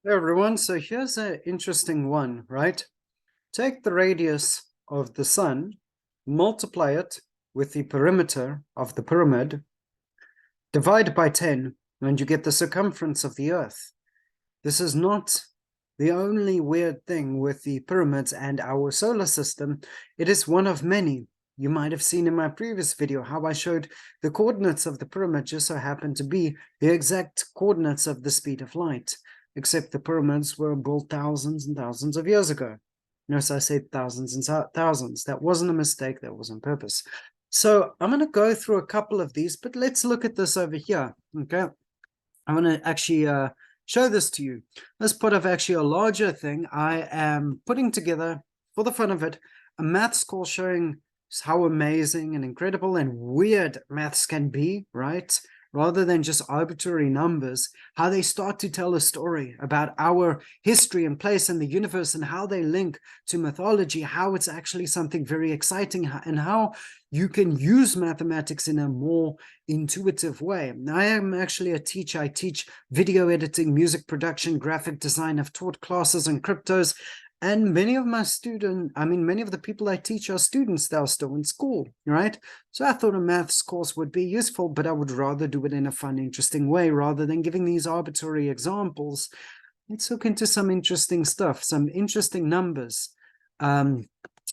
Hey everyone, so here's an interesting one, right? Take the radius of the sun, multiply it with the perimeter of the pyramid, divide by 10, and you get the circumference of the earth. This is not the only weird thing with the pyramids and our solar system. It is one of many. You might have seen in my previous video how I showed the coordinates of the pyramid just so happen to be the exact coordinates of the speed of light, except the pyramids were built thousands and thousands of years ago. Notice I said thousands and thousands. That wasn't a mistake, that was on purpose. So I'm going to go through a couple of these, but let's look at this over here, okay? I'm going to actually show this to you. As part of actually a larger thing, I am putting together, for the fun of it, a maths course showing how amazing and incredible and weird maths can be, right? Rather than just arbitrary numbers, how they start to tell a story about our history and place in the universe and how they link to mythology, how it's actually something very exciting, and how you can use mathematics in a more intuitive way. I am actually a teacher. I teach video editing, music production, graphic design. I've taught classes on cryptos. And many of my many of the people I teach are students that are still in school, right? So I thought a maths course would be useful, but I would rather do it in a fun, interesting way rather than giving these arbitrary examples. Let's look into some interesting stuff, some interesting numbers. Yeah,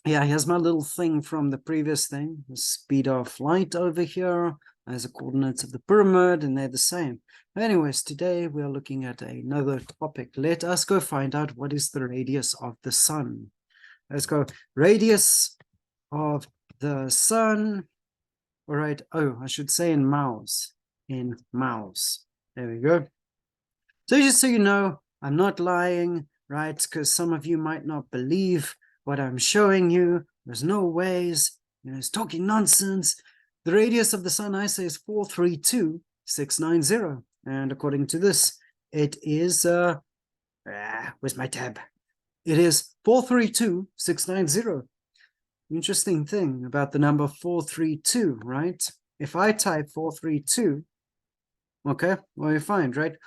here's my little thing from the previous thing. The speed of light over here. There's the coordinates of the pyramid, and they're the same. Anyways, today we are looking at another topic. Let us go find out what is the radius of the sun. Let's go. Radius of the sun. All right. Oh, I should say in miles. In miles. There we go. So just so you know, I'm not lying, right? Because some of you might not believe what I'm showing you. There's no ways. It's talking nonsense. The radius of the sun, I say, is 432,690. And according to this, it is, where's my tab? It is 432,690. Interesting thing about the number 432, right? If I type 432, okay, well, you find, right?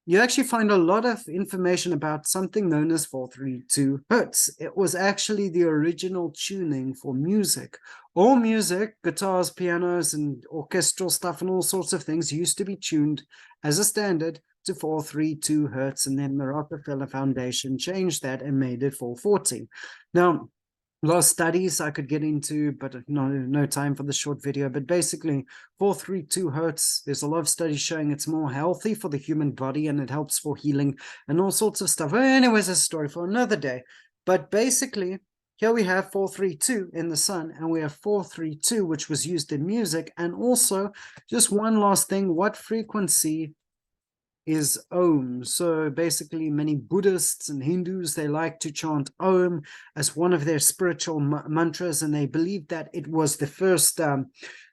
You actually find a lot of information about something known as 432 hertz. It was actually the original tuning for music. All music, guitars, pianos, and orchestral stuff and all sorts of things used to be tuned as a standard to 432 hertz, and then the Rockefeller Foundation changed that and made it 440. Now, a lot of studies I could get into, but no time for the short video. But basically, 432 hertz, there's a lot of studies showing it's more healthy for the human body and it helps for healing and all sorts of stuff. Anyways, a story for another day. But basically, here we have 432 in the sun, and we have 432, which was used in music. And also, just one last thing, what frequency is Om? So basically, many Buddhists and Hindus, they like to chant Om as one of their spiritual mantras, and they believe that it was the first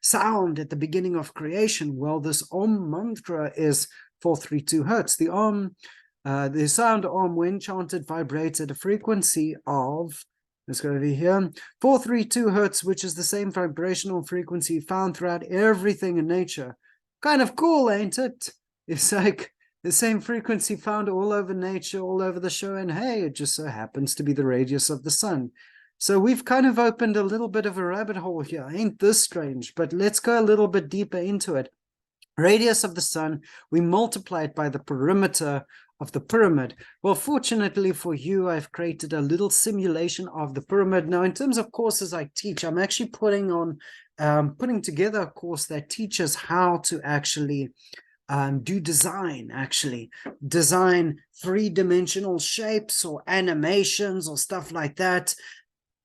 sound at the beginning of creation. Well, this Om mantra is 432 hertz. The Om, the sound Om, when chanted, vibrates at a frequency of, let's go over here, 432 hertz, which is the same vibrational frequency found throughout everything in nature. Kind of cool, ain't it? It's like the same frequency found all over nature, all over the show, and hey, it just so happens to be the radius of the sun. So we've kind of opened a little bit of a rabbit hole here. Ain't this strange? But let's go a little bit deeper into it. Radius of the sun, we multiply it by the perimeter of the pyramid. Well, fortunately for you, I've created a little simulation of the pyramid. Now, in terms of courses I teach, I'm actually putting together a course that teaches how to actually do design three-dimensional shapes or animations or stuff like that,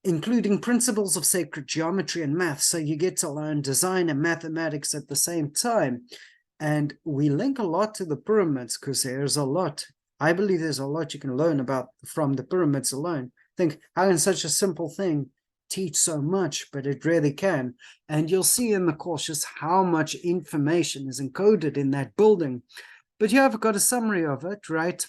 including principles of sacred geometry and math. So you get to learn design and mathematics at the same time. And we link a lot to the pyramids because there's a lot. I believe there's a lot you can learn about from the pyramids alone. Think how in such a simple thing teach so much, but it really can. And you'll see in the course just how much information is encoded in that building. But here I've got a summary of it, right?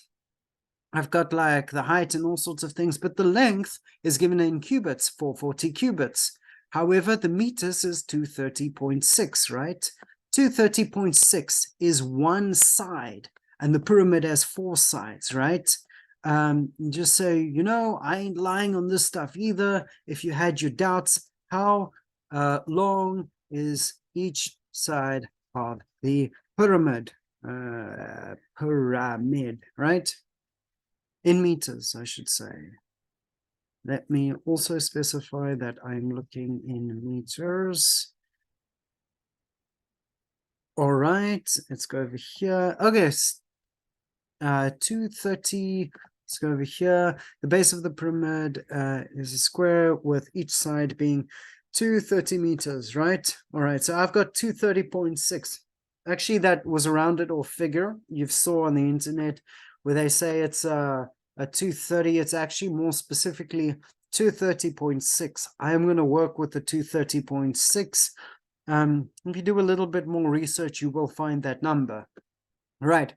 I've got like the height and all sorts of things, but the length is given in cubits, 440 cubits. However, the meters is 230.6, right? 230.6 is one side and the pyramid has 4 sides, right? Just say, you know, I ain't lying on this stuff either. If you had your doubts, how long is each side of the pyramid? Pyramid, right? In meters, I should say. Let me also specify that I'm looking in meters. All right, let's go over here. Okay, 230. Let's go over here. The base of the pyramid is a square with each side being 230 meters, right? All right, so I've got 230.6. Actually, that was a rounded off figure you saw on the internet where they say it's a 230. It's actually more specifically 230.6. I am going to work with the 230.6. If you do a little bit more research, you will find that number, right?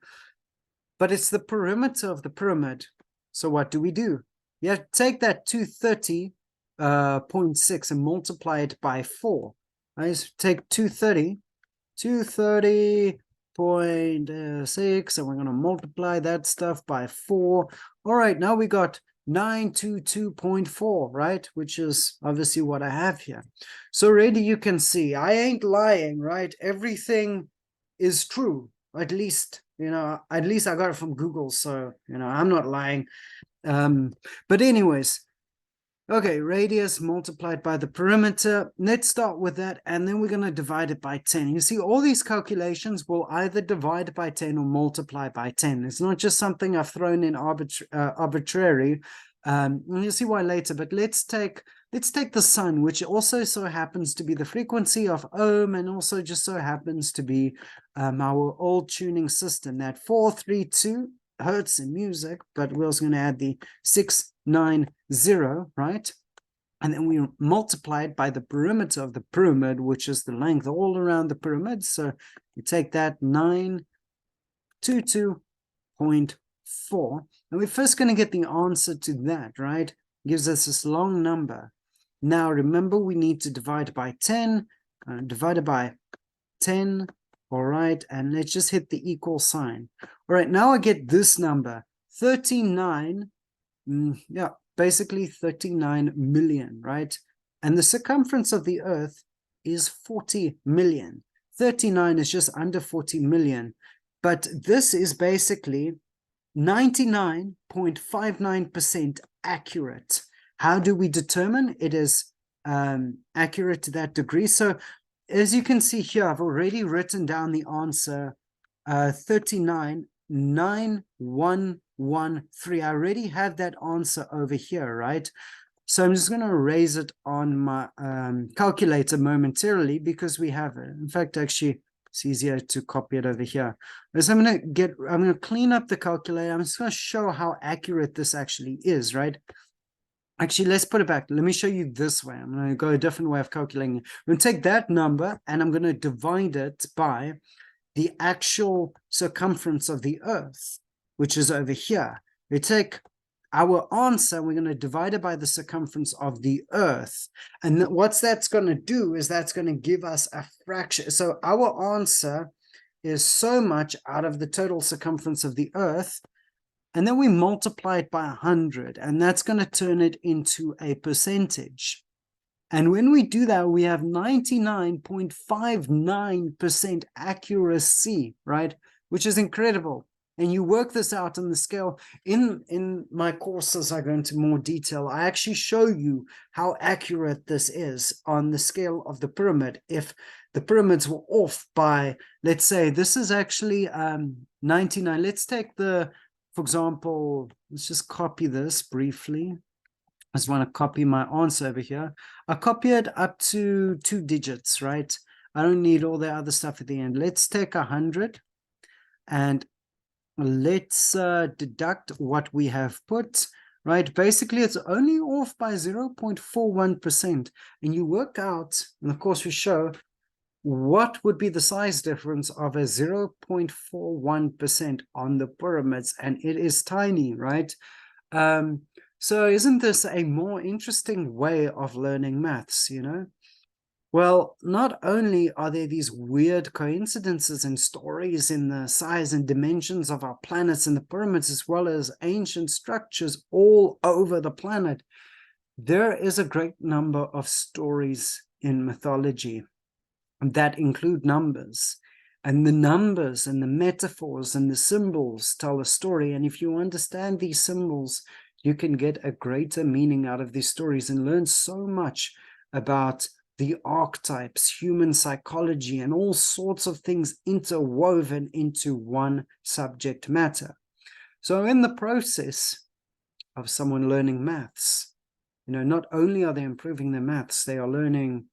But it's the perimeter of the pyramid. So what do? You have to take that 230.6 and multiply it by 4. Right? So take 230.6, and we're going to multiply that stuff by 4. All right, now we got 922.4, right? Which is obviously what I have here. So already you can see I ain't lying, right? Everything is true. At least, you know, I got it from Google, so, you know, I'm not lying. But anyways, okay, radius multiplied by the perimeter. Let's start with that, and then we're going to divide it by 10. You see, all these calculations will either divide by 10 or multiply by 10. It's not just something I've thrown in arbitrary. You'll see why later, but let's take the sun, which also so happens to be the frequency of ohm, and also just so happens to be our old tuning system, that 432 hertz in music, but we're also going to add the 690, right? And then we multiply it by the perimeter of the pyramid, which is the length all around the pyramid. So you take that 922.4, and we're first going to get the answer to that, right? Gives us this long number. Now remember, we need to divide by 10, divided by 10. All right, and let's just hit the equal sign. All right, now I get this number, 39, basically 39 million, right? And the circumference of the Earth is 40 million. 39 is just under 40 million, but this is basically 99.59% accurate. How do we determine it is accurate to that degree? So as you can see here, I've already written down the answer, 39,9113. I already have that answer over here, right? So I'm just going to erase it on my calculator momentarily because we have it. In fact, actually, it's easier to copy it over here. So I'm going to clean up the calculator. I'm just going to show how accurate this actually is, right? Actually, let's put it back. Let me show you this way. I'm going to go a different way of calculating it. I'm going to take that number and I'm going to divide it by the actual circumference of the Earth, which is over here. We take our answer, we're going to divide it by the circumference of the Earth. And what that's going to do is that's going to give us a fraction. So our answer is so much out of the total circumference of the Earth. And then we multiply it by 100, and that's going to turn it into a percentage. And when we do that, we have 99.59% accuracy, right? Which is incredible. And you work this out on the scale. In my courses, I go into more detail. I actually show you how accurate this is on the scale of the pyramid. If the pyramids were off by, let's say, this is actually 99. Let's take the, for example, let's just copy this briefly. I just want to copy my answer over here. I copy it up to 2 digits, right? I don't need all the other stuff at the end. Let's take 100 and let's deduct what we have put, right? Basically, it's only off by 0.41%. And you work out, and of course we show, what would be the size difference of a 0.41% on the pyramids, and it is tiny, right? So isn't this a more interesting way of learning maths, you know? Well, not only are there these weird coincidences and stories in the size and dimensions of our planets and the pyramids, as well as ancient structures all over the planet, there is a great number of stories in mythology that include numbers. And the numbers and the metaphors and the symbols tell a story. And if you understand these symbols, you can get a greater meaning out of these stories and learn so much about the archetypes, human psychology, and all sorts of things interwoven into one subject matter. So in the process of someone learning maths, not only are they improving their maths, they are learning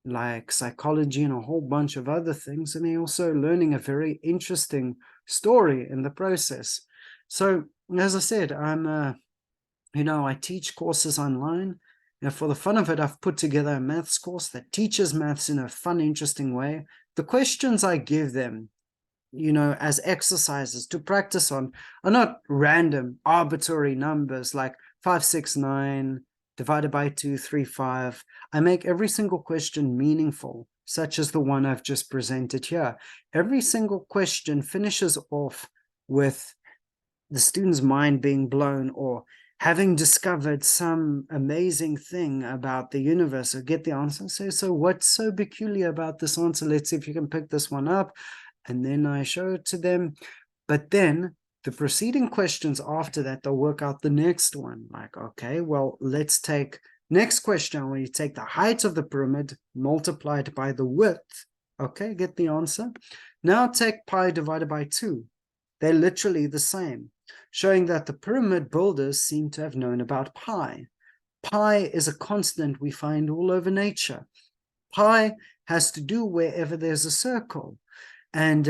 like psychology and a whole bunch of other things, and they're also learning a very interesting story in the process. So as I said, I teach courses online. For the fun of it, I've put together a maths course that teaches maths in a fun, interesting way. The questions I give them, as exercises to practice on, are not random, arbitrary numbers like 569 divided by 235. I make every single question meaningful, such as the one I've just presented here. Every single question finishes off with the student's mind being blown or having discovered some amazing thing about the universe, or get the answer. So what's so peculiar about this answer? Let's see if you can pick this one up. And then I show it to them. But then the preceding questions after that, they'll work out the next one. Like, okay, well, let's take next question where you take the height of the pyramid multiplied by the width. Okay, get the answer. Now take pi divided by 2. They're literally the same, showing that the pyramid builders seem to have known about pi. Pi is a constant we find all over nature. Pi has to do wherever there's a circle. And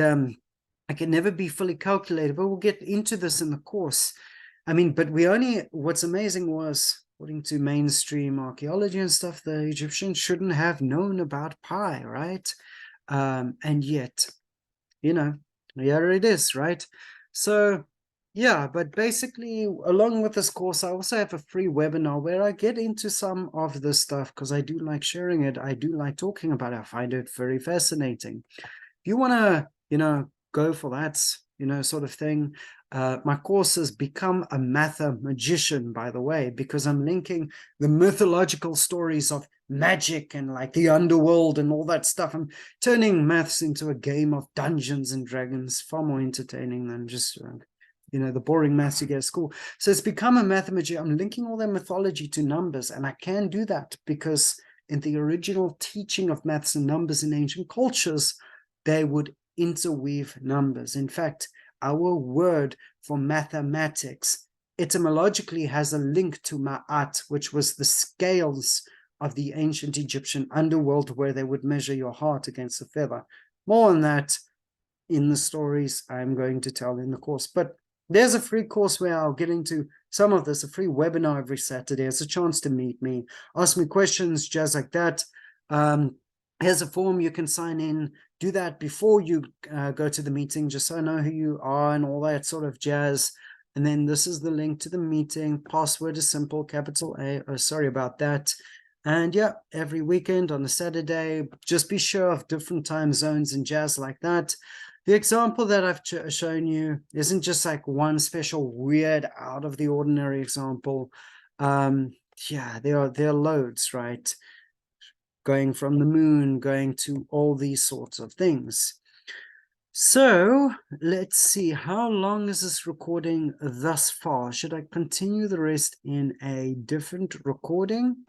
it can never be fully calculated, but we'll get into this in the course. But what's amazing was, according to mainstream archaeology and stuff, the Egyptians shouldn't have known about pi, right? And yet, here it is, right? So yeah, but basically, along with this course, I also have a free webinar where I get into some of this stuff because I do like sharing it. I do like talking about it. I find it very fascinating. If you want to, go for that, sort of thing, my course has Become a Mathemagician, by the way, because I'm linking the mythological stories of magic and like the underworld and all that stuff. I'm turning maths into a game of Dungeons and Dragons, far more entertaining than just the boring maths you get at school. So it's Become a Mathemagician. I'm linking all their mythology to numbers, and I can do that because in the original teaching of maths and numbers in ancient cultures, they would interweave numbers. In fact, our word for mathematics etymologically has a link to ma'at, which was the scales of the ancient Egyptian underworld where they would measure your heart against a feather. More on that in the stories I'm going to tell in the course. But there's a free course where I'll get into some of this, a free webinar every Saturday. It's a chance to meet me, ask me questions, jazz like that. Here's a form you can sign in. Do that before you go to the meeting, just so I know who you are and all that sort of jazz. And then this is the link to the meeting. Password is simple, capital A. Oh, sorry about that. And yeah, every weekend on a Saturday, just be sure of different time zones and jazz like that. The example that I've shown you isn't just like one special weird out of the ordinary example. Yeah, there are loads, right? Going from the moon, going to all these sorts of things. So let's see, how long is this recording thus far? Should I continue the rest in a different recording?